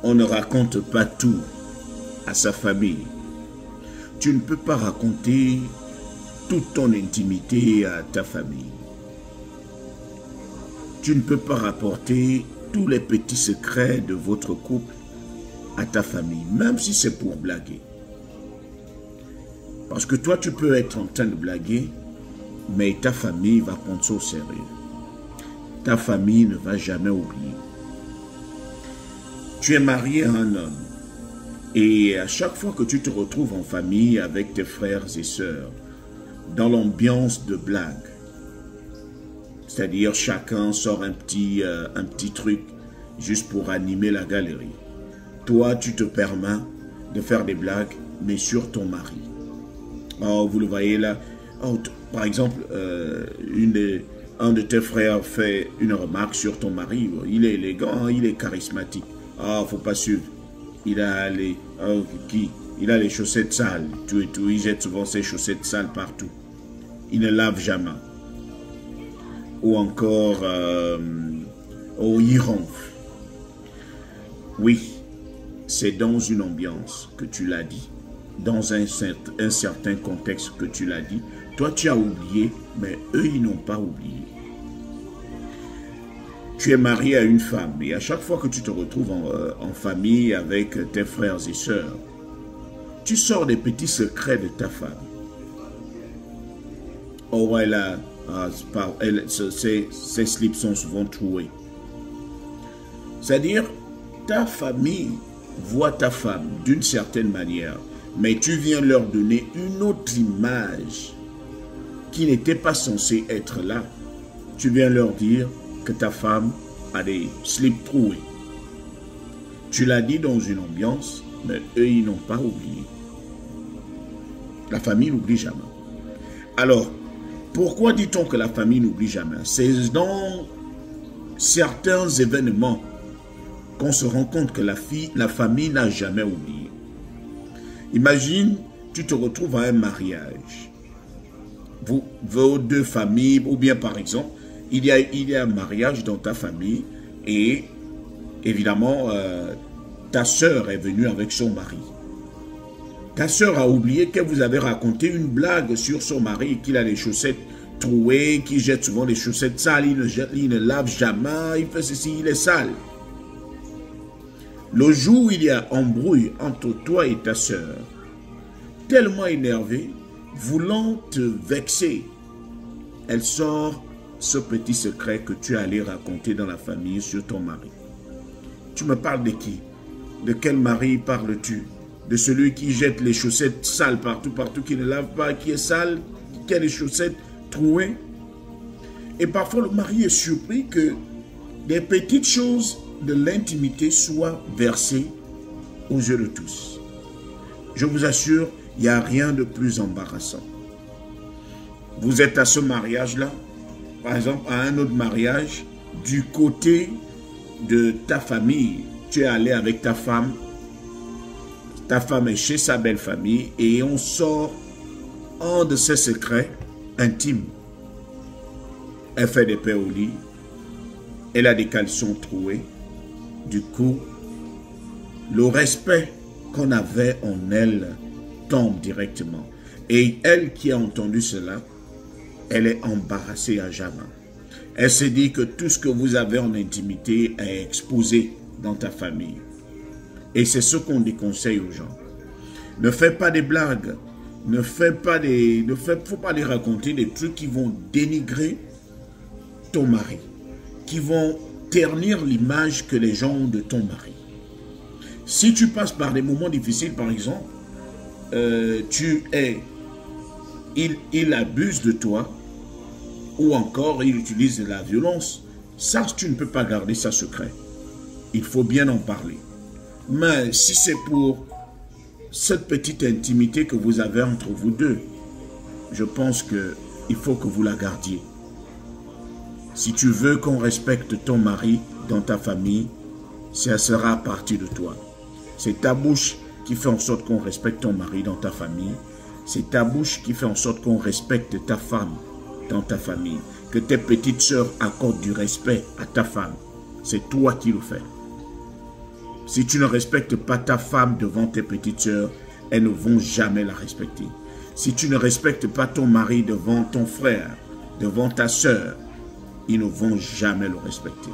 On ne raconte pas tout à sa famille. Tu ne peux pas raconter toute ton intimité à ta famille. Tu ne peux pas rapporter tous les petits secrets de votre couple à ta famille, même si c'est pour blaguer. Parce que toi, tu peux être en train de blaguer, mais ta famille va prendre ça au sérieux. Ta famille ne va jamais oublier. Tu es marié à un homme, et à chaque fois que tu te retrouves en famille avec tes frères et sœurs, dans l'ambiance de blague, c'est-à-dire chacun sort un petit truc juste pour animer la galerie. Toi, tu te permets de faire des blagues, mais sur ton mari. Oh, vous le voyez là. Oh, par exemple, un de tes frères fait une remarque sur ton mari. Il est élégant, il est charismatique. Ah, faut pas suivre. Il a les chaussettes sales. Tout et tout. Il jette souvent ses chaussettes sales partout. Il ne lave jamais. Ou encore, il ronfle. Oui, c'est dans une ambiance que tu l'as dit. Dans un certain contexte que tu l'as dit. Toi, tu as oublié, mais eux, ils n'ont pas oublié. Tu es marié à une femme et à chaque fois que tu te retrouves en famille avec tes frères et sœurs, tu sors des petits secrets de ta femme. Oh, ses slips sont souvent troués. C'est-à-dire, ta famille voit ta femme d'une certaine manière, mais tu viens leur donner une autre image qui n'était pas censée être là. Tu viens leur dire que ta femme a des slips troués. Tu l'as dit dans une ambiance, mais eux, ils n'ont pas oublié. La famille n'oublie jamais. Alors, pourquoi dit-on que la famille n'oublie jamais? C'est dans certains événements qu'on se rend compte que la famille n'a jamais oublié. Imagine, tu te retrouves à un mariage. Vos deux familles, ou bien par exemple, il y a un mariage dans ta famille et évidemment, ta sœur est venue avec son mari. Ta sœur a oublié que vous avez raconté une blague sur son mari, qu'il a les chaussettes trouées, qu'il jette souvent les chaussettes sales, il ne lave jamais, il fait ceci, il est sale. Le jour où il y a embrouille entre toi et ta sœur, tellement énervée, voulant te vexer, elle sort ce petit secret que tu allais raconter dans la famille sur ton mari. Tu me parles de qui? De quel mari parles-tu? De celui qui jette les chaussettes sales partout, qui ne lave pas, qui est sale, qui a les chaussettes trouées. Et parfois le mari est surpris que des petites choses de l'intimité soient versées aux yeux de tous. Je vous assure, il n'y a rien de plus embarrassant. Vous êtes à ce mariage-là, par exemple à un autre mariage, du côté de ta famille, tu es allé avec ta femme est chez sa belle famille et on sort un de ses secrets intimes. Elle fait des paix au lit, elle a des caleçons troués, du coup, le respect qu'on avait en elle tombe directement. Et elle qui a entendu cela, elle est embarrassée à jamais. Elle se dit que tout ce que vous avez en intimité est exposé dans ta famille. Et c'est ce qu'on déconseille aux gens. Ne fais pas des blagues. Faut pas les raconter des trucs qui vont dénigrer ton mari. Qui vont ternir l'image que les gens ont de ton mari. Si tu passes par des moments difficiles, par exemple, il abuse de toi, ou encore il utilise de la violence, ça tu ne peux pas garder ça secret. Il faut bien en parler. Mais si c'est pour cette petite intimité que vous avez entre vous deux, je pense qu'il faut que vous la gardiez. Si tu veux qu'on respecte ton mari dans ta famille, ça sera à partir de toi. C'est ta bouche qui fait en sorte qu'on respecte ton mari dans ta famille. C'est ta bouche qui fait en sorte qu'on respecte ta femme dans ta famille. Que tes petites sœurs accordent du respect à ta femme. C'est toi qui le fais. Si tu ne respectes pas ta femme devant tes petites sœurs, elles ne vont jamais la respecter. Si tu ne respectes pas ton mari devant ton frère, devant ta sœur, ils ne vont jamais le respecter.